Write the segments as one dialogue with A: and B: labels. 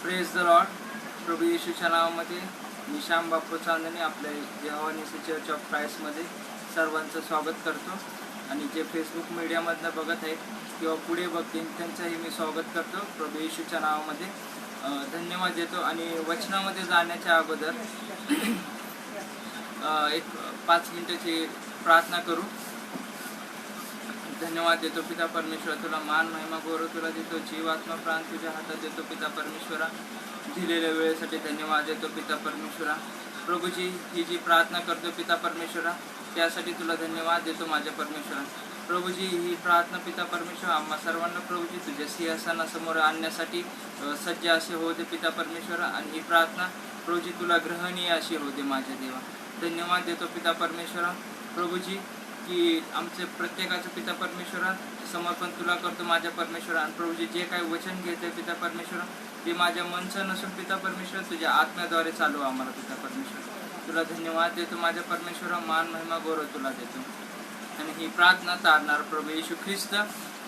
A: Praise the Lord. प्रभू येशूच्या नावामध्ये मी श्याम बापू चांदणे आपल्या यहोवा निसी चर्च ऑफ क्राइस्टमध्ये सर्वांचं स्वागत करतो. आणि जे फेसबुक मीडियामधनं बघत आहेत किंवा पुढे बघतील त्यांचंही मी स्वागत करतो प्रभू येशूच्या नावामध्ये. धन्यवाद देतो. आणि वचनामध्ये जाण्याच्या अगोदर एक 5 मिनिटाची प्रार्थना करू. धन्यवाद देतो पिता परमेश्वर, तुला मान महिमा गौरव तुला देतो. जीव आत्मा प्राण तुझ्या हातात देतो पिता परमेश्वरा. दिलेल्या वेळेसाठी धन्यवाद देतो पिता परमेश्वरा. प्रभूजी ही जी प्रार्थना करतो पिता परमेश्वरा त्यासाठी तुला धन्यवाद देतो माझ्या परमेश्वरा. प्रभूजी ही प्रार्थना पिता परमेश्वर आम्हा सर्वांना प्रभूजी तुझ्या सिंहासनासमोर आणण्यासाठी सज्ज असे होते पिता परमेश्वरा. आणि ही प्रार्थना प्रभूजी तुला ग्रहणीय अशी होते माझ्या देवा. धन्यवाद देतो पिता परमेश्वरा. प्रभूजी की आमचे प्रत्येकाचं पिता परमेश्वरा समर्पण तुला करतो माझ्या परमेश्वरा. आणि प्रभूजी जे काही वचन घेते पिता परमेश्वरा ते माझ्या मनचं नसून पिता परमेश्वर तुझ्या आत्म्याद्वारे चालू आम्हाला पिता परमेश्वर. तुला धन्यवाद देतो माझ्या परमेश्वरा. मान महिमा गौरव तुला देतो. आणि ही प्रार्थना तारणार प्रभू येशू ख्रिस्त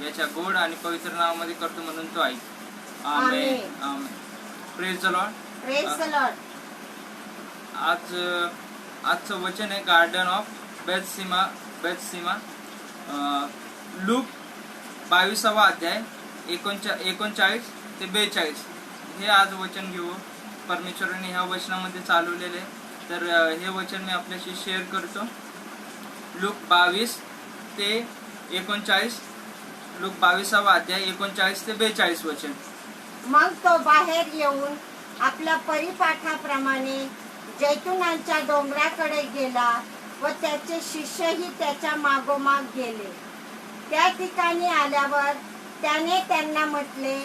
A: याच्या गोड आणि पवित्र नावामध्ये करतो म्हणून तो ऐक. Amen amen. Praise the Lord.
B: Praise the Lord.
A: आजचं वचन आहे गार्डन ऑफ बेथसिमा. लूक 22वा अध्याय 39 ते 42 हे आज वचन घेऊ. परमेश्वराने ह्या वचनामध्ये चालवलेले तर हे वचन मी आपल्याशी शेअर करतो. लूक 22 ते 39. लूक 22वा अध्याय 39 ते 42 वचन.
B: मग तो बाहेर येऊन आपल्या परिपाठाप्रमाणे जैतुनांच्या डोंगराकडे गेला व त्याचे शिष्यही त्याच्या मागोमाग गेले. त्या ठिकाणी आल्यावर त्याने त्यांना म्हटले,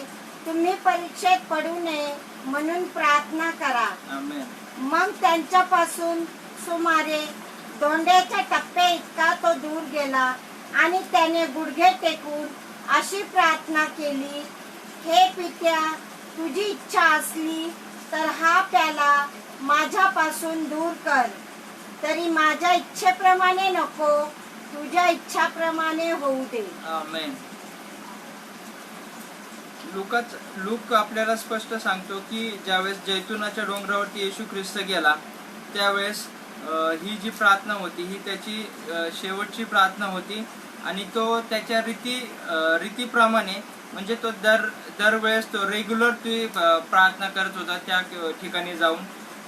B: तुम्ही परीक्षेत पडू नये म्हणून प्रार्थना करा.
A: आमेन.
B: मग त्यांच्यापासून सुमारे दोंड्याच्या टप्प्या इतका तो दूर गेला आणि त्याने गुडघे टेकून अशी प्रार्थना केली, हे पित्या, तुझी इच्छा असली तर हा प्याला माझ्यापासून दूर कर, तरी माझ्या इच्छेप्रमाणे नको तुझ्या इच्छाप्रमाणे होऊ दे.
A: आमेन. लूक आपल्याला स्पष्ट सांगतो की ज्यावेळेस जैतुनाच्या डोंगरावरती येशू ख्रिस्त गेला त्यावेळेस ही जी प्रार्थना होती ही त्याची शेवटची प्रार्थना होती. आणि तो त्याच्या रीतीप्रमाणे म्हणजे तो दरवेळेस तो रेग्युलर प्रार्थना करत होता त्या ठिकाणी जाऊन.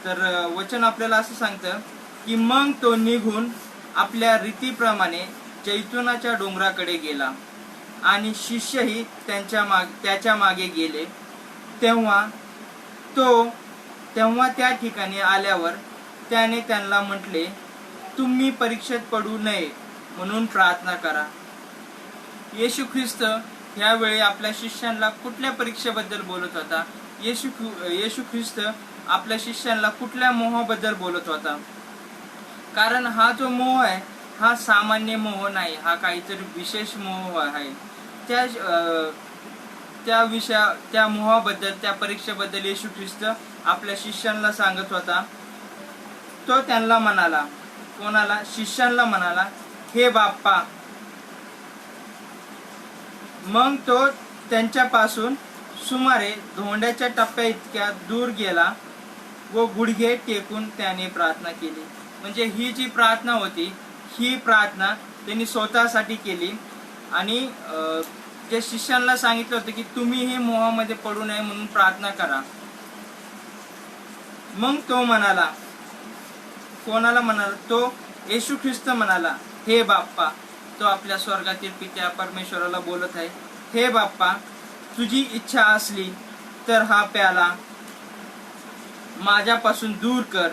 A: तर वचन आपल्याला असं सांगतं की मग तो निघून आपल्या रीतीप्रमाणे जैतुनाच्या डोंगराकडे गेला आणि शिष्यही त्याच्या मागे गेले. तेव्हा त्या ठिकाणी आल्यावर त्याने त्यांना म्हटले, तुम्ही परीक्षेत पडू नये म्हणून प्रार्थना करा. येशू ख्रिस्त ह्यावेळी आपल्या शिष्यांना कुठल्या परीक्षेबद्दल बोलत होता? येशू ख्रिस्त आपल्या शिष्यांना कुठल्या मोहाबद्दल बोलत होता? कारण हा जो मोह आहे हा सामान्य मोह नाही, हा काहीतरी विशेष मोह आहे. त्या मोहाबद्दल त्या परीक्षेबद्दल येशू ख्रिस्त आपल्या शिष्यांना सांगत होता. तो त्यांना म्हणाला, कोणाला? शिष्यांना म्हणाला, हे बाप्पा. मग तो त्यांच्यापासून सुमारे धोंड्याच्या टप्प्या इतक्या दूर गेला व गुडघे टेकून त्याने प्रार्थना केली. म्हणजे ही जी प्रार्थना होती ही प्रार्थना त्यांनी स्वतःसाठी केली. आणि जे शिष्यांना सांगितलं होतं की तुम्ही हे मोहामध्ये पडू नये म्हणून प्रार्थना करा. मग तो म्हणाला, कोणाला म्हणाला? तो येशू ख्रिस्त म्हणाला, हे बाप्पा. तो आपल्या स्वर्गातील पित्या परमेश्वराला बोलत आहे, हे बाप्पा, तुझी इच्छा असली तर हा प्याला माझ्यापासून दूर कर.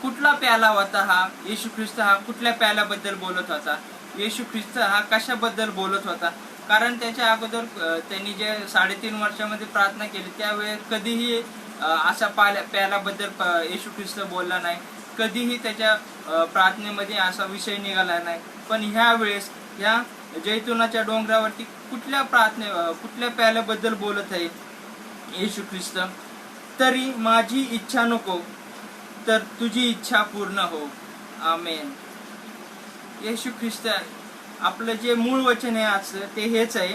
A: कुठला प्याला होता हा? येशू ख्रिस्त हा कुठल्या प्याल्याबद्दल बोलत होता? येशू ख्रिस्त हा कशाबद्दल बोलत होता? कारण त्याच्या अगोदर त्यांनी जे 3.5 वर्षामध्ये प्रार्थना केली त्यावेळेस कधीही अशा प्याल्याबद्दल येशू ख्रिस्त बोलला नाही. कधीही त्याच्या प्रार्थनेमध्ये असा विषय निघाला नाही. पण ह्या वेळेस ह्या जैतुनाच्या डोंगरावरती कुठल्या प्याल्याबद्दल बोलत आहे येशू ख्रिस्त? तरी माझी इच्छा नको तर तुझी इच्छा पूर्ण हो. आमेन. येशू ख्रिस्त आपलं जे मूळ वचन आहे आजचं ते हेच आहे.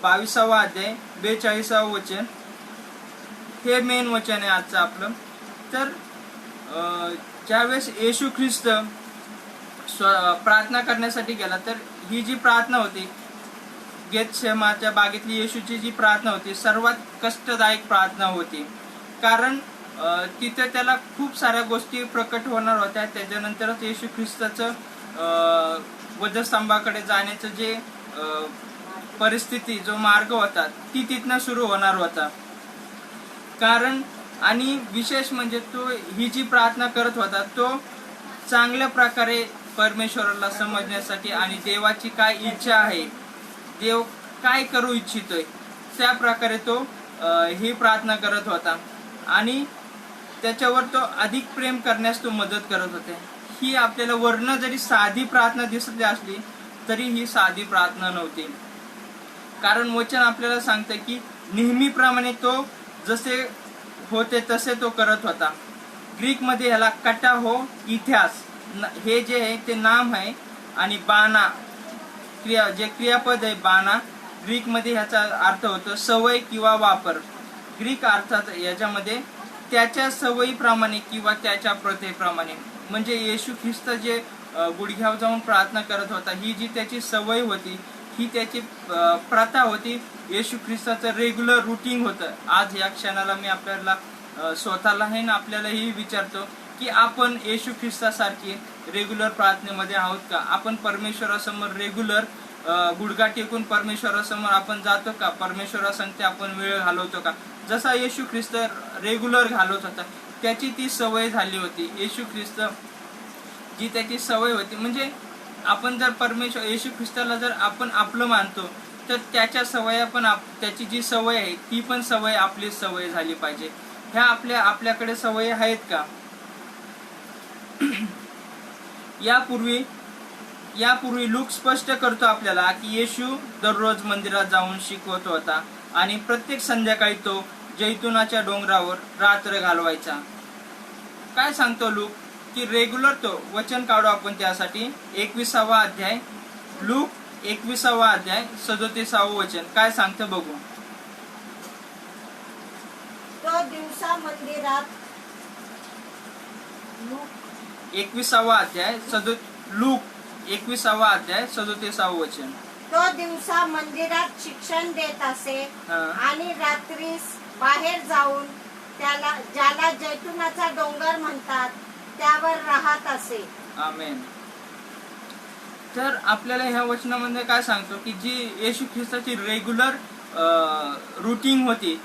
A: 22वा अध्याय 42वा वचन. हे मेन वचन आहे आजचं आपलं. तर ज्यावेळेस येशू ख्रिस्त प्रार्थना करण्यासाठी गेला, तर ही जी प्रार्थना होती गेतसेमाच्या बागेतली येशूची जी प्रार्थना होती सर्वात कष्टदायक प्रार्थना होती. कारण तिथे त्याला खूप साऱ्या गोष्टी प्रकट होणार होत्या. त्याच्यानंतरच येशू ख्रिस्ताचं वधस्तंभाकडे जाण्याचं जे परिस्थिती, जो मार्ग होता, ती तिथनं सुरू होणार होता. कारण आणि विशेष म्हणजे तो ही जी प्रार्थना करत होता तो चांगल्या प्रकारे परमेश्वराला समजण्यासाठी आणि देवाची काय इच्छा आहे, देव काय करू इच्छितोय, त्या प्रकारे तो ही प्रार्थना करत होता आणि त्याच्यावर तो अधिक प्रेम करण्यास तो मदत करत होते. ही आपल्याला वर्ण जरी साधी प्रार्थना दिसली असली तरी ही साधी प्रार्थना नव्हती. कारण वचन आपल्याला सांगतं की नेहमीप्रमाणे तो जसे होते तसे तो करत होता. ग्रीकमध्ये ह्याला कटाहो इतिहास हे जे आहे ते नाम आहे आणि बाना जे क्रियापद आहे बाना, ग्रीकमध्ये ह्याचा अर्थ होतो सवय किंवा वापर. ग्रीक अर्थात याच्यामध्ये त्याच्या सवयीप्रमाणे किंवा त्याच्या प्रथेप्रमाणे, म्हणजे येशू ख्रिस्त जे गुडघ्यावर जाऊन प्रार्थना करत होता, ही जी त्याची सवय होती, ही त्याची प्रथा होती, येशू ख्रिस्ताचं रेग्युलर रुटीन होतं. आज या क्षणाला मी आपल्याला स्वतःला आहे ना आपल्यालाही विचारतो की आपण येशू ख्रिस्तासारखी रेग्युलर प्रार्थनेमध्ये आहोत का? आपण परमेश्वरासमोर रेग्युलर गुडघा टेकून परमेश्वरासमोर आपण जातो का? परमेश्वरासंगती आपण वेळ घालवतो का? जसा येशू ख्रिस्त रेग्युलर घालवत होता, त्याची ती सवय झाली होती. येशू ख्रिस्त जी त्याची सवय होती, म्हणजे आपण जर येशू ख्रिस्ताला जर आपण आपलं मानतो तर त्याच्या सवया पण त्याची जी सवय आहे ती पण सवय आपली सवय झाली पाहिजे. ह्या आपल्याकडे सवयी आहेत का? यापूर्वी लूक स्पष्ट करतो आपल्याला की येशू दररोज मंदिरात जाऊन शिकवत होता आणि प्रत्येक संध्याकाळी तो जैतुनाच्या डोंगरावर रात्र घालवायचा. काय सांगतो लूक की रेग्युलर तो वचन काढू आपण त्यासाठी. 21वा अध्याय, लूक 21वा अध्याय 37व वचन काय सांगतं बघू.
B: तो दिवसा मंदिरात
A: 21वा अध्याय लूक 21वा अध्याय 37व वचन.
B: तो दिवसा मंदिरात शिक्षण देत असे आणि रात्रीस बाहेर जाऊन ज्याला जैतुनाचा डोंगर म्हणतात त्यावर राहत असे.
A: आमेन. तर आपल्याला ह्या वचनामध्ये काय सांगतो की जी येशू ख्रिस्ताची रेग्युलर रुटीन होती,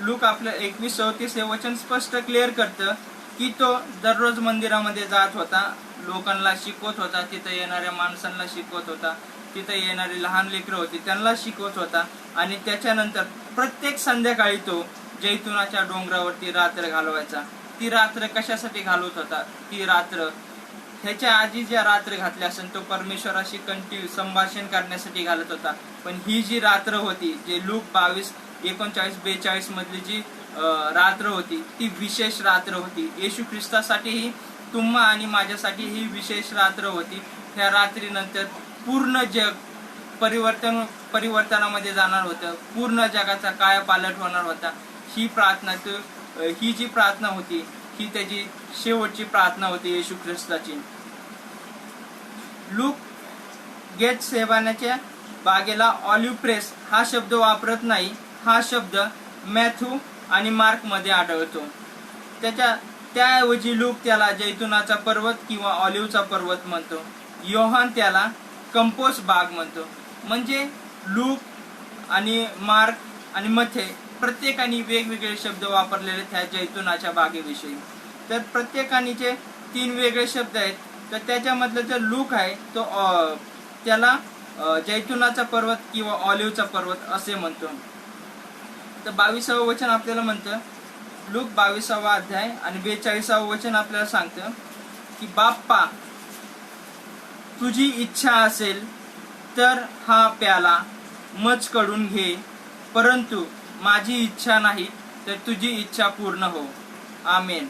A: लूक आपलं 21:34 हे वचन स्पष्ट क्लिअर करतं की तो दररोज मंदिरामध्ये जात होता, लोकांना शिकवत होता, तिथं येणाऱ्या माणसांना शिकवत होता, तिथं येणारी लहान लेकरं होती त्यांना शिकवत होता आणि त्याच्यानंतर प्रत्येक संध्याकाळी तो जैतुनाच्या डोंगरावरती रात्र घालवायचा. ती रात्र कशासाठी घालवत होता? ती रात्र ह्याच्या आधी ज्या रात्र घातल्या असेल तो परमेश्वराशी कंटिन्यू संभाषण करण्यासाठी घालत होता. पण ही जी रात्र होती, जे लूक 22:39-42 मधली जी रात्र होती, ती विशेष रात्र होती. येशू ख्रिस्तासाठीही तुम्हा आणि माझ्यासाठी ही विशेष रात्र होती. ह्या रात्रीनंतर पूर्ण जग परिवर्तनामध्ये जाणार होतं, पूर्ण जगाचा कायापालट होणार होता. ही जी प्रार्थना होती ही त्याची शेवटची प्रार्थना होती येशू ख्रिस्ताची. लूक गेतसेमानेच्या बागेला ऑलिव्ह प्रेस हा शब्द वापरत नाही. हा शब्द मॅथ्यू आणि मार्क मध्ये आढळतो. त्याऐवजी लूक त्याला जैतुनाचा पर्वत किंवा ऑलिव्हचा पर्वत म्हणतो. योहान त्याला कंपोस्ट बाग म्हणतो. म्हणजे लूक आणि मार्क आणि मथे प्रत्येकाने वेगवेगळे शब्द वापरलेले त्या जैतुनाच्या बागेविषयी. तर प्रत्येकाने जे 3 वेगळे शब्द आहेत, तर त्याच्यामधलं जो लूक आहे तो त्याला जैतुनाचा पर्वत किंवा ऑलिव्हचा पर्वत असे म्हणतो. तर 22व वचन आपल्याला म्हणतं, लूक 22वा अध्याय आणि 42व वचन आपल्याला सांगतं की बाप्पा तुझी इच्छा असेल तर हा प्याला मजकडून घे, परंतु माझी इच्छा नाही तर तुझी इच्छा पूर्ण हो. आमेन.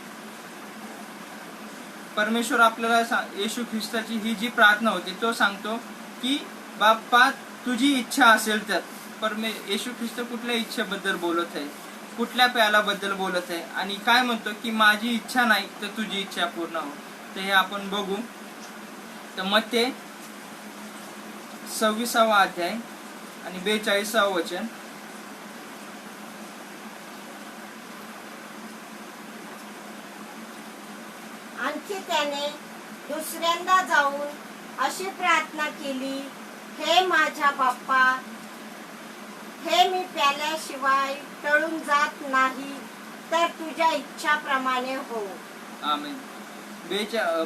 A: परमेश्वर आपल्याला येशू ख्रिस्ताची ही जी प्रार्थना होती तो सांगतो की बाप्पा तुझी इच्छा असेल तर. येशू ख्रिस्त कुठल्या इच्छेबद्दल बोलत आहे? कुठल्या प्यालाबद्दल बोलत आहे आणि काय म्हणतो की माझी इच्छा नाही तर तुझी इच्छा पूर्ण हो. तर हे आपण बघू. तर मत्ते 26वा अध्याय आणि 42वा वचन.
B: आणखी त्याने दुसऱ्यांदा जाऊन अशी प्रार्थना केली, हे माझ्या बाप्पा, हे मी प्याल्याशिवाय टळून जात नाही, तर तुझ्या इच्छाप्रमाणे हो.
A: आमेन.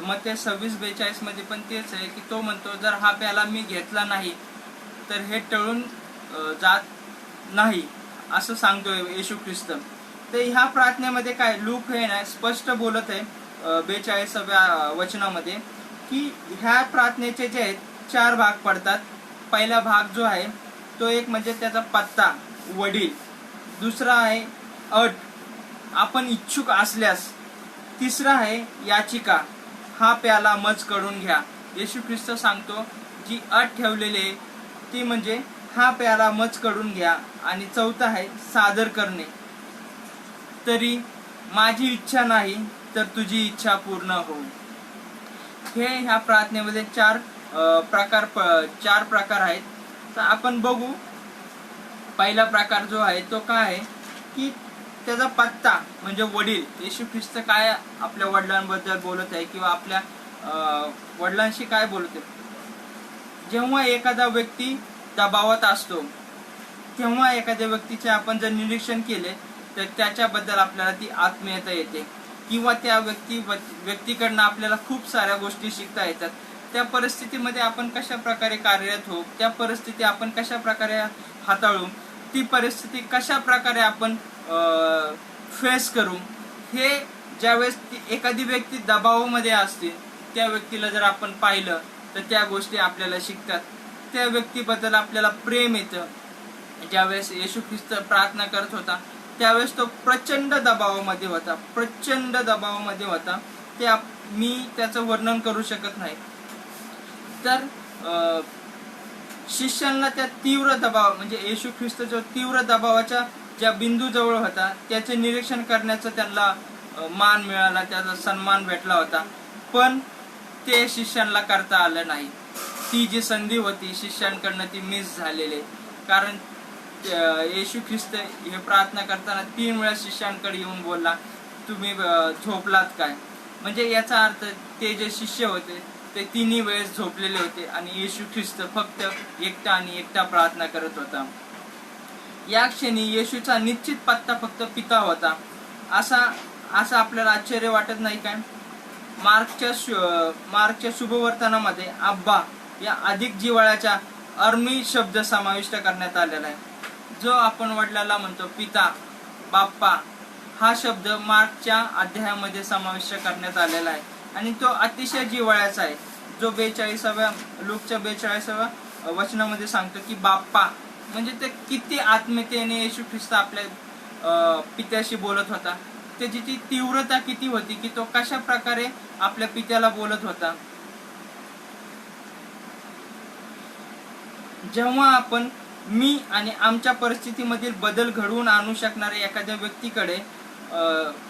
A: मत्ते 26:42 मध्ये पण तेच आहे की तो म्हणतो जर हा प्याला मी घेतला नाही तर हे टळून जात नाही असं सांगतोय येशू ख्रिस्त. तर ह्या प्रार्थनेमध्ये काय लूक हे ना स्पष्ट बोलत आहे 42व्या वचनामध्ये की ह्या प्रार्थनेचे जे आहेत 4 भाग पडतात. पहिला भाग जो आहे तो एक म्हणजे त्याचा पत्ता वडील, दुसरा आहे अट आपण इच्छुक असल्यास, तिसरा आहे याचिका हा प्याला मज करून घ्या. येशू ख्रिस्त सांगतो जी अट ठेवलेली आहे ती म्हणजे हा प्याला मज करून घ्या. आणि चौथा आहे सादर करणे, तरी माझी इच्छा नाही तर तुझी इच्छा पूर्ण हो. हे ह्या प्रार्थनेमध्ये 4 प्रकार आहेत. तर आपण बघू. पहिला प्रकार जो आहे तो काय आहे की त्याचा पत्ता म्हणजे वडील. येशू ख्रिस्त काय आपल्या वडिलांबद्दल बोलत आहे किंवा आपल्या वडिलांशी काय बोलत आहे. जेव्हा एखादा व्यक्ती दबावात असतो तेव्हा एखाद्या व्यक्तीचे आपण जर निरीक्षण केले तर त्याच्याबद्दल आपल्याला ती आत्मीयता येते किंवा त्या व्यक्तीकडनं आपल्याला खूप साऱ्या गोष्टी शिकता येतात. त्या परिस्थितीमध्ये आपण कशा प्रकारे कार्यरत होऊ, त्या परिस्थिती आपण कशा प्रकारे हाताळू, ती परिस्थिती कशा प्रकारे आपण फेस करू, हे ज्यावेळेस एखादी व्यक्ती दबावामध्ये असते त्या व्यक्तीला जर आपण पाहिलं तर त्या गोष्टी आपल्याला शिकतात. त्या व्यक्तीबद्दल आपल्याला प्रेम येतं. ज्यावेळेस येशू ख्रिस्त प्रार्थना करत होता त्यावेळेस तो प्रचंड दबावामध्ये होता. ते मी त्याचं वर्णन करू शकत नाही. तर शिष्यांना त्या तीव्र दबाव म्हणजे येशू ख्रिस्त जो तीव्र दबावाच्या ज्या बिंदू जवळ होता त्याचे निरीक्षण करण्याचा त्यांना मान मिळाला, त्याचा सन्मान भेटला होता. पण ते शिष्यांना करता आलं नाही. ती जी संधी होती शिष्यांकडनं ती मिस झालेली. कारण येशू ख्रिस्त हे प्रार्थना करताना 3 वेळा शिष्यांकडे येऊन बोलला, तुम्ही झोपलात काय. म्हणजे याचा अर्थ ते जे शिष्य होते ते 3 वेळेस झोपलेले होते आणि येशू ख्रिस्त फक्त एकटा प्रार्थना करत होता. या क्षणी येशूचा निश्चित पत्ता फक्त पिता होता. असं आपल्याला आश्चर्य वाटत नाही काय. मार्कच्या शुभवर्तनामध्ये अब्बा या अधिक जिव्हाळ्याचा अर्मी शब्द समाविष्ट करण्यात आलेला आहे. जो आपण वडिलाला म्हणतो पिता, बाप्पा, हा शब्द मार्कच्या अध्यायामध्ये समाविष्ट करण्यात आलेला आहे आणि तो अतिशय जिव्हाळ्याचा आहे. जो 42व्या लूकच्या 42व्या वचनामध्ये सांगतो की बाप्पा म्हणजे ते किती आत्मीयतेने येशू ख्रिस्त आपल्या पित्याशी बोलत होता. त्याची ती तीव्रता किती होती की तो कशा प्रकारे आपल्या पित्याला बोलत होता. जेव्हा आपण मी आणि आमच्या परिस्थितीमधील बदल घडवून आणू शकणाऱ्या एखाद्या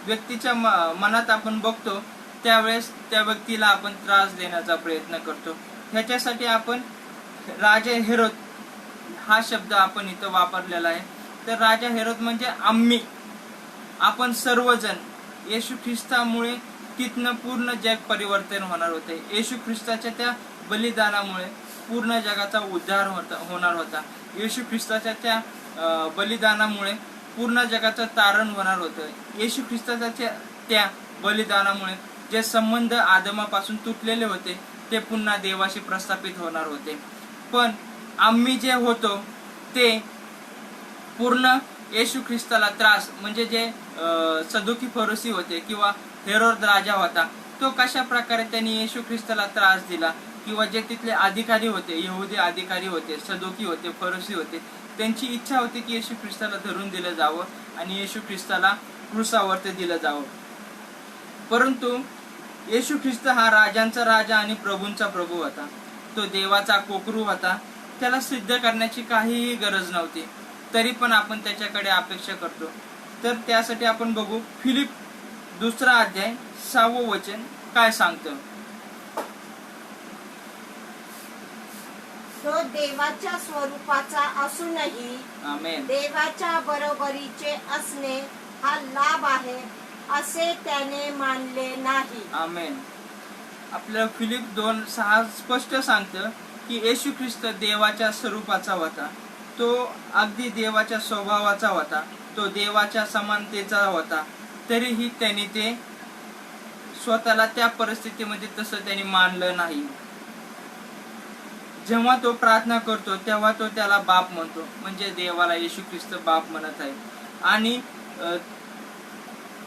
A: व्यक्तीच्या मनात आपण बघतो त्यावेळेस त्या व्यक्तीला आपण त्रास देण्याचा प्रयत्न करतो. ह्याच्यासाठी आपण राजा हेरोद हा शब्द आपण इथं वापरलेला आहे. तर राजा हेरोद म्हणजे आम्ही, आपण सर्वजण. येशू ख्रिस्तामुळे तिथनं पूर्ण जग परिवर्तन होणार होते. येशू ख्रिस्ताच्या त्या बलिदानामुळे पूर्ण जगाचा उद्धार होणार होता. येशू ख्रिस्ताच्या त्या बलिदानामुळे पूर्ण जगाचं तारण होणार होतं. येशू ख्रिस्ताच्या त्या बलिदानामुळे जे संबंध आदमापासून तुटलेले होते ते पुन्हा देवाशी प्रस्थापित होणार होते. पण आम्ही जे होतो ते पूर्ण येशू ख्रिस्ताला त्रास म्हणजे जे सदुकी फरोसी होते किंवा हेरोद राजा होता तो कशा प्रकारे त्यांनी येशू ख्रिस्ताला त्रास दिला किंवा जे तिथले अधिकारी होते, यहुदी अधिकारी होते, सदुकी होते, फरोसी होते, त्यांची इच्छा होती की येशू ख्रिस्ताला धरून दिलं जावं आणि येशू ख्रिस्ताला क्रूसावरती दिलं जावं. परंतु येशू ख्रिस्त हा राजांचा राजा आणि प्रभूंचा प्रभू होता. तो देवाचा कोकरू होता. त्याला सिद्ध करण्याची काहीही गरज नव्हती. तरी पण आपण त्याच्याकडे अपेक्षा करतो तर त्यासाठी आपण बघू फिलिप 2 अध्याय 6 वचन काय सांगतं.
B: तो देवाच्या स्वरूपाचा असूनही
A: आमेन.
B: देवाच्या बरोबरीचे असणे हा लाभ आहे असे त्याने मानले नाही.
A: आमेन. आपल्याला फिलिप 2:6 स्पष्ट सांगतं की येशू ख्रिस्त देवाच्या स्वरूपाचा होता. तो अगदी देवाच्या स्वभावाचा होता. तो देवाच्या समानतेचा होता. तरीही त्याने ते स्वतःला त्या परिस्थितीमध्ये तसं त्यांनी मानलं नाही. जेव्हा तो प्रार्थना करतो तेव्हा तो त्याला बाप म्हणतो, म्हणजे देवाला येशू ख्रिस्त बाप म्हणत आहे. आणि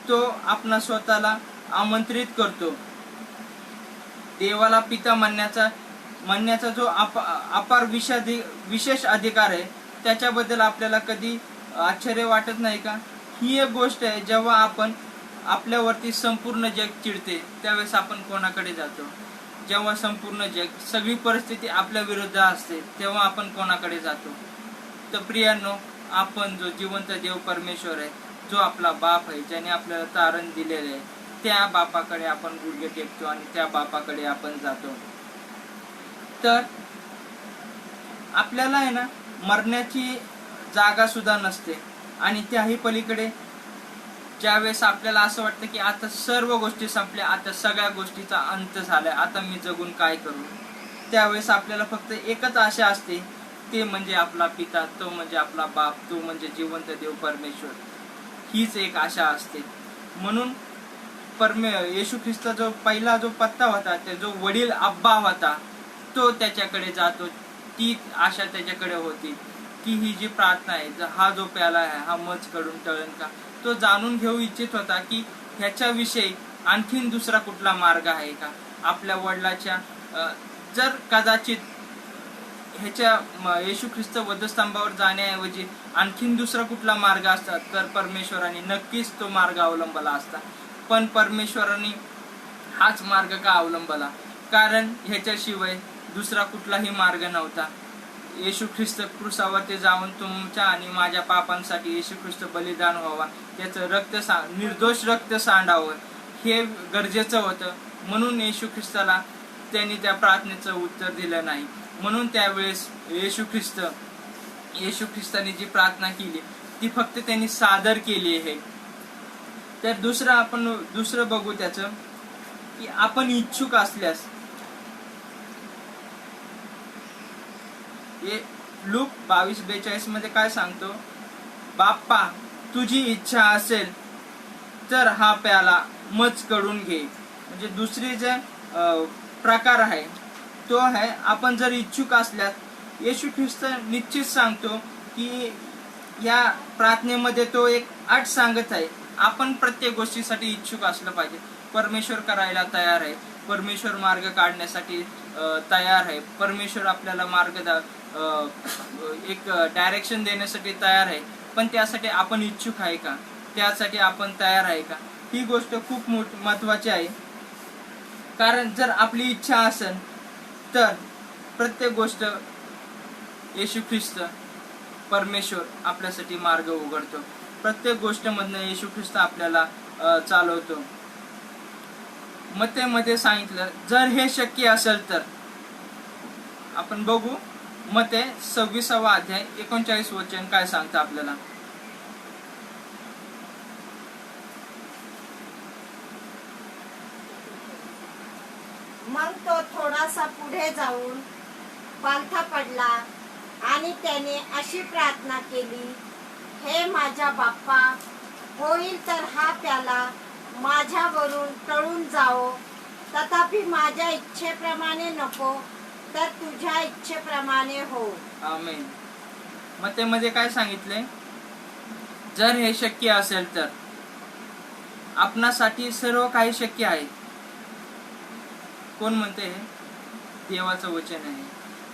A: तो आपला स्वतःला आमंत्रित करतो. देवाला पिता म्हणण्याचा जो अपार विशेष अधिकार आहे त्याच्याबद्दल आपल्याला कधी आश्चर्य वाटत नाही का? ही एक गोष्ट आहे, जेव्हा आपण आपल्यावरती संपूर्ण जग चिडते त्यावेळेस आपण कोणाकडे जातो? जेव्हा संपूर्ण जग, सगळी परिस्थिती आपल्या विरुद्ध असते तेव्हा आपण कोणाकडे जातो? तर प्रियांनो, आपण जो जिवंत देव परमेश्वर आहे, जो आपला बाप आहे, ज्याने आपल्याला तारण दिलेले आहे, त्या बापाकडे आपण गुडघे टेकतो आणि त्या बापाकडे आपण जातो. तर आपल्याला आहे ना, मरण्याची जागा सुद्धा नसते. आणि त्याही पलीकडे ज्यावेळेस आपल्याला असं वाटतं की आता सर्व गोष्टी संपल्या, आता सगळ्या गोष्टीचा अंत झालाय, आता मी जगून काय करू, त्यावेळेस आपल्याला फक्त एकच आशा असते, ते म्हणजे आपला पिता, तो म्हणजे आपला बाप, तो म्हणजे जिवंत देव परमेश्वर. हीच एक आशा असते. म्हणून येशू ख्रिस्ता जो पहिला जो पत्ता होता, ते जो वडील अब्बा होता, तो त्याच्याकडे जातो. ती आशा त्याच्याकडे होती की ही जी प्रार्थना आहे, हा जो प्याला आहे हा मज कडून टळन का. तो जाणून घेऊ इच्छित होता की ह्याच्याविषयी आणखीन दुसरा कुठला मार्ग आहे का. आपल्या वडिलाच्या जर कदाचित ह्याच्या येशू ख्रिस्त वधस्तंभावर जाण्याऐवजी आणखीन दुसरा कुठला मार्ग असता तर परमेश्वराने नक्कीच तो मार्ग अवलंबला असता. पण परमेश्वराने हाच मार्ग का अवलंबला? कारण ह्याच्याशिवाय दुसरा कुठलाही मार्ग नव्हता. येशू ख्रिस्त क्रूसावरती जाऊन तुमच्या आणि माझ्या पापांसाठी येशू ख्रिस्त बलिदान व्हावा, त्याचं निर्दोष रक्त सांडावं, हे गरजेचं होतं. म्हणून येशू ख्रिस्ताला त्यांनी त्या प्रार्थनेचं उत्तर दिलं नाही. म्हणून त्यावेळेस येशू ख्रिस्ताने जी प्रार्थना केली ती फक्त त्यांनी सादर केली आहे. तर दुसरं बघू त्याचं की आपण इच्छुक असल्यास, लूक 22:42 मध्ये काय सांगतो? बाप्पा, तुझी इच्छा असेल तर हा प्याला मज कडून घे. म्हणजे दुसरी जे प्रकार आहे तो आहे, आपण जर इच्छुक असल्यास, येशू ख्रिस्त निश्चित सांगतो की या प्रार्थनेमध्ये तो एक अट सांगत आहे, आपण प्रत्येक गोष्टीसाठी इच्छुक असलं पाहिजे. परमेश्वर करायला तयार आहे, परमेश्वर मार्ग काढण्यासाठी तयार आहे, परमेश्वर आपल्याला एक डायरेक्शन देण्यासाठी तयार आहे. पण त्यासाठी आपण इच्छुक आहे का? त्यासाठी आपण तयार आहे का? ही गोष्ट खूप महत्वाची आहे. कारण जर आपली इच्छा असेल तर प्रत्येक गोष्ट येशू ख्रिस्त परमेश्वर आपल्यासाठी मार्ग उघडतो. प्रत्येक गोष्टीमधनं येशू ख्रिस्त आपल्याला चालवतो. मत्तेमध्ये सांगितलं, जर हे शक्य असेल तर. आपण बघू मत्ते 26 अध्याय 39 वचन काय सांगतं आपल्याला.
B: मग तो थोडासा पुढे जाऊन पालथा पडला आणि त्याने अशी प्रार्थना केली, हे माझ्या बाप्पा, होईल तर हा प्याला माझ्यावरून टळून जाओ, तथापि माझ्या इच्छेप्रमाणे नको तर तुझ्या इच्छेप्रमाणे हो.
A: आमेन. मत्तेमध्ये काय सांगितलंय? जर हे शक्य असेल तर. आपणासाठी सर्व काही शक्य आहे. कोण म्हणते? देवाचं वचन आहे.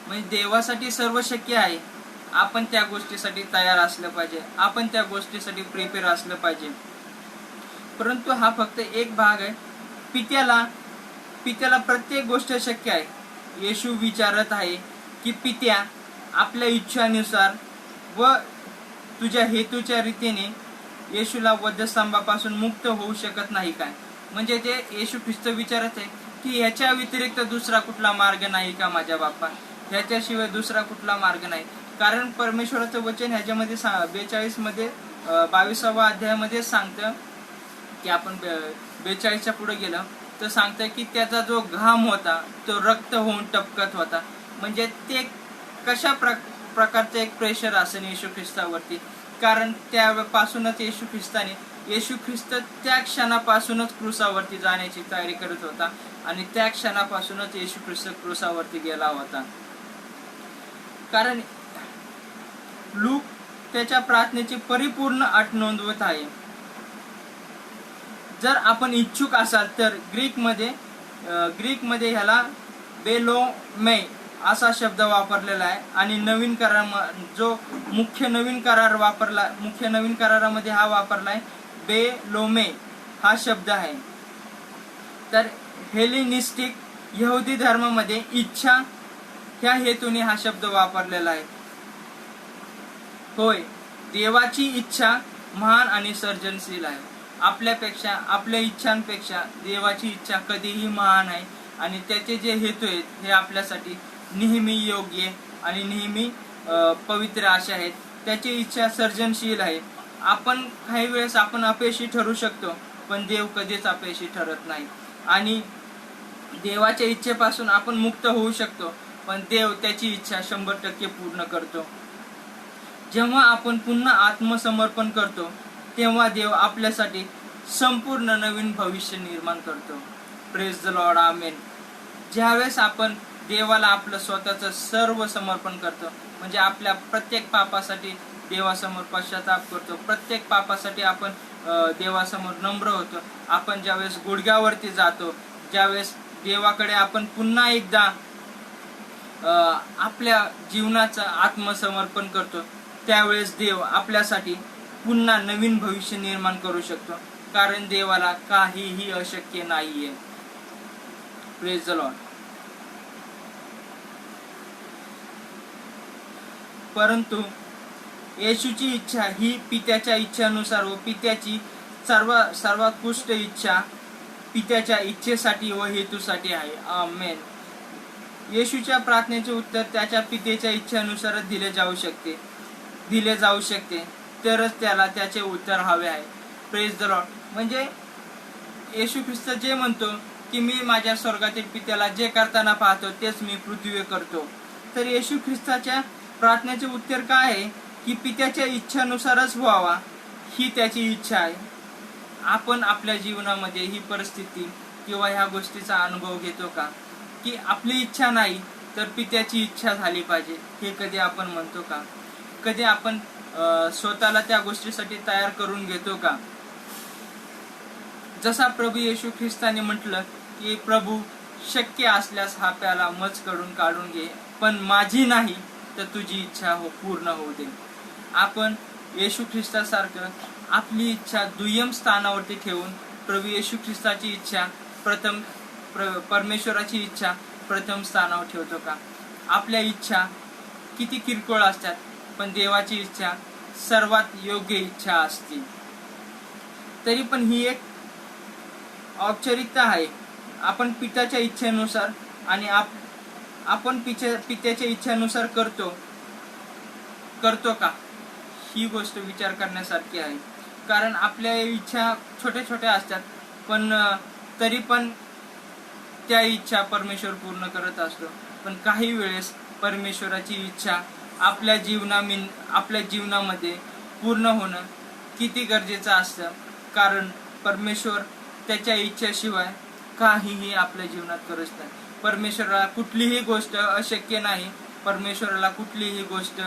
A: म्हणजे देवासाठी सर्व शक्य आहे. आपण त्या गोष्टीसाठी तयार असलं पाहिजे, आपण त्या गोष्टीसाठी प्रिपेअर असलं पाहिजे. परंतु हा फक्त एक भाग आहे. पित्याला प्रत्येक गोष्ट शक्य आहे. येशू विचारत आहे की पित्या, आपल्या इच्छानुसार व तुझ्या हेतूच्या रीतीने येशूला वधस्तंभापासून मुक्त होऊ शकत नाही काय? म्हणजे ते येशू ख्रिस्त विचारत आहे की ह्याच्या व्यतिरिक्त दुसरा कुठला मार्ग नाही का माझ्या बाप्पा? ह्याच्याशिवाय दुसरा कुठला मार्ग नाही. कारण परमेश्वराचं वचन ह्याच्यामध्ये 42 मध्ये 22व्या अध्यायामध्ये सांगतं की आपण 42च्या पुढे गेलं तर सांगतं की त्याचा जो घाम होता तो रक्त होऊन टपकत होता. म्हणजे ते कशा प्रकारचं एक प्रेशर असेल येशू ख्रिस्तावरती. कारण त्यापासूनच येशू ख्रिस्त त्या क्षणापासूनच क्रूसावरती जाण्याची तयारी करत होता आणि त्या क्षणापासूनच येशू ख्रिस्त क्रूसावरती गेला होता. कारण लूक त्याच्या प्रार्थनेची परिपूर्ण अट नोंदवत आहे. जर आपण इच्छुक असाल तर ग्रीकमध्ये ह्याला बेलोमे असा शब्द वापरलेला आहे आणि नवीन करार जो मुख्य नवीन करारामध्ये हा वापरलाय बेलोमे हा शब्द आहे. तर हेलिनिस्टिक यहुदी धर्मामध्ये इच्छा ह्या हेतूने हा शब्द वापरलेला आहे. होय, देवाची इच्छा महान आणि सर्जनशील आहे. आपल्या इच्छांपेक्षा देवाची इच्छा कधीही महान आहे आणि त्याचे जे हेतू आहेत हे आपल्यासाठी नेहमी योग्य आणि नेहमी पवित्र असे आहेत. त्याची इच्छा सर्जनशील आहे. काही वेळेस आपण अपयशी ठरू शकतो, पण देव कधीच अपयशी ठरत नाही. आणि देवाच्या इच्छेपासून आपण मुक्त होऊ शकतो, पण देव त्याची इच्छा 100% पूर्ण करतो. जेव्हा आपण पुन्हा आत्मसमर्पण करतो तेव्हा देव आपल्यासाठी संपूर्ण नवीन भविष्य निर्माण करतो. प्रेज द लॉर्ड, आमेन. ज्यावेळेस आपण देवाला आपलं स्वतःचं सर्व समर्पण करतो, म्हणजे आपल्या प्रत्येक पापासाठी देवासमोर पश्चाताप करतो, प्रत्येक पापासाठी आपण देवासमोर नम्र होतो, आपण ज्यावेळेस गुडघ्यावरती जातो, ज्यावेळेस देवाकडे आपण पुन्हा एकदा आपल्या जीवनाचं आत्मसमर्पण करतो, त्यावेळेस देव आपल्यासाठी पुन्हा नवीन भविष्य निर्माण करू शकतो. कारण देवाला काहीही अशक्य नाहीये. Praise the Lord. परंतु येशूची इच्छा ही पित्याच्या इच्छेनुसार व पित्याची सर्वोत्कृष्ट इच्छा पित्याच्या इच्छेसाठी व हेतूसाठी आहे. आमेन. येशूच्या प्रार्थनेचे उत्तर त्याच्या पित्याच्या इच्छेनुसारच दिले जाऊ शकते, तरच त्याला त्याचे उत्तर हवे आहे. Praise the Lord. म्हणजे येशू ख्रिस्त जे म्हणतो की मी माझ्या स्वर्गातील पित्याला जे करताना पाहतो तेच मी पृथ्वीवर करतो, तर येशू ख्रिस्ताच्या प्रार्थनेचे उत्तर काय आहे की पित्याच्या इच्छेनुसारच व्हावा ही त्याची इच्छा आहे. आपण आपल्या जीवनामध्ये ही परिस्थिती किंवा ह्या गोष्टीचा अनुभव घेतो का की आपली इच्छा नाही तर पित्याची इच्छा झाली पाहिजे, हे कधी आपण म्हणतो का? कधी आपण स्वतःला त्या गोष्टीसाठी तयार करून घेतो का? जसा प्रभू येशू ख्रिस्ताने म्हटलं की प्रभू, शक्य असल्यास हा प्याला मजकडून काढून घे, पण माझी नाही तर तुझी इच्छा पूर्ण होऊ दे. आपण येशू ख्रिस्तासारखं आपली इच्छा दुय्यम स्थानावरती ठेवून प्रभू येशू ख्रिस्ताची इच्छा परमेश्वराची इच्छा प्रथम स्थानावर ठेवतो का? आपल्या इच्छा किती किरकोळ असतात, पण देवाची इच्छा सर्वात योग्य इच्छा असते. तरी पण ही एक औपचारिकता आहे. आपण पित्याच्या इच्छेनुसार आणि आपण पित्याच्या इच्छेनुसार करतो का, ही गोष्ट विचार करण्यासारखी आहे. कारण आपल्या इच्छा छोट्या छोट्या असतात, पण तरी पण त्या इच्छा परमेश्वर पूर्ण करत असतो. पण काही वेळेस परमेश्वराची इच्छा आपल्या जीवनामध्ये पूर्ण होणं किती गरजेचं असतं. कारण परमेश्वर त्याच्या इच्छेशिवाय काहीही आपल्या जीवनात करत नाही. परमेश्वराला कुठलीही गोष्ट अशक्य नाही. परमेश्वराला कुठलीही गोष्ट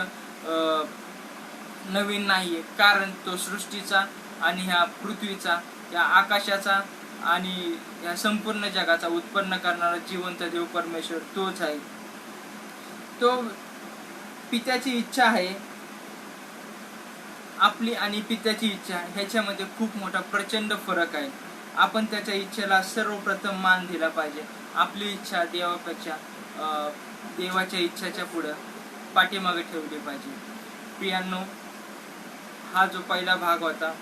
A: नवीन नाहीये. कारण तो सृष्टीचा आणि ह्या पृथ्वीचा, या आकाशाचा आणि या संपूर्ण जगाचा उत्पन्न करणारा जिवंत देव परमेश्वर तोच आहे. तो पित्याची इच्छा आहे. आपली आणि पित्याची इच्छा ह्याच्यामध्ये खूप मोठा प्रचंड फरक आहे. आपण त्याच्या इच्छेला सर्वप्रथम मान दिला पाहिजे. आपली इच्छा देवापेक्षा देवाच्या इच्छाच्या पुढे पाठीमागे ठेवली पाहिजे. प्रियांनो, हा जो पहिला भाग होता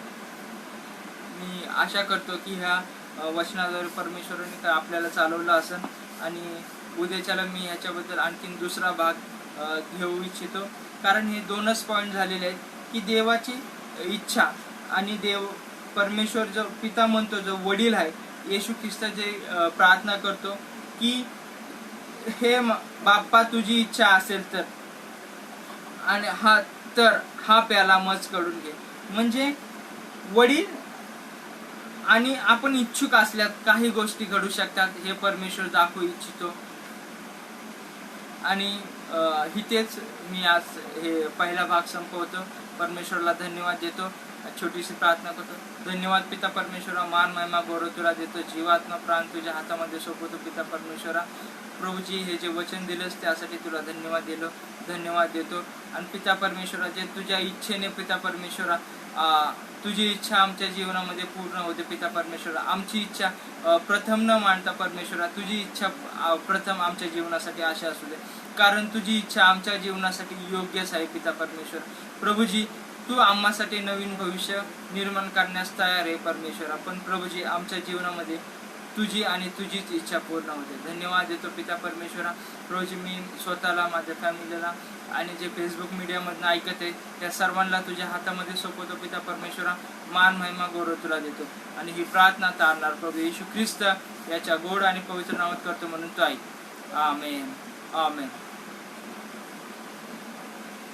A: मी आशा करतो की ह्या वचनाद्वारे परमेश्वराने आपल्याला चालवलं असेल आणि उद्याच्याला मी ह्याच्याबद्दल आणखीन दुसरा भाग घेऊ इच्छितो, कारण हे 2च पॉईंट झालेले आहेत की देवाची इच्छा आणि परमेश्वर जो पिता म्हणतो, जो वडील आहे, येशू ख्रिस्त जे प्रार्थना करतो की हे बाप्पा तुझी इच्छा असेल तर, आणि हा प्याला मज काढून घे. म्हणजे वडील आणि आपण इच्छुक असल्यात काही गोष्टी घडू शकतात हे परमेश्वर दाखवू इच्छितो. आणि इथेच मी आज हे पहिला भाग संपवतो. परमेश्वरला धन्यवाद देतो. छोटीशी प्रार्थना करतो. धन्यवाद पिता परमेश्वरा, मान महिमा गौरव तुला देतो. जीवात्मा प्राण तुझ्या हातामध्ये सोपवतो पिता परमेश्वरा. प्रभूजी हे जे वचन दिलंस त्यासाठी तुला धन्यवाद देतो. आणि पिता परमेश्वरा, जे तुझ्या इच्छेने पिता परमेश्वरा तुझी इच्छा आमच्या जीवनामध्ये पूर्ण होते पिता परमेश्वरा. आमची इच्छा प्रथम न मांडता परमेश्वरा, तुझी इच्छा प्रथम आमच्या जीवनासाठी अशी असू दे, कारण तुझी इच्छा आमच्या जीवनासाठी योग्यच आहे पिता परमेश्वर. प्रभूजी तू आम्हासाठी नवीन भविष्य निर्माण करण्यास तयार आहे परमेश्वरा. पण प्रभूजी आमच्या जीवनामध्ये तुझी आणि तुझीच इच्छा पूर्ण होते. धन्यवाद देतो पिता परमेश्वरा. प्रभूजी मी स्वतःला, माझ्या फॅमिलीला आणि जे फेसबुक मीडियामधून ऐकत आहे त्या सर्वांना तुझ्या हातामध्ये सोपवतो पिता परमेश्वरा. मान महिमा गौरव तुला देतो आणि ही प्रार्थना तारणार प्रभू येशू ख्रिस्त याच्या गोड आणि पवित्र नावात करतो म्हणून तो ऐक. आमेन आमेन.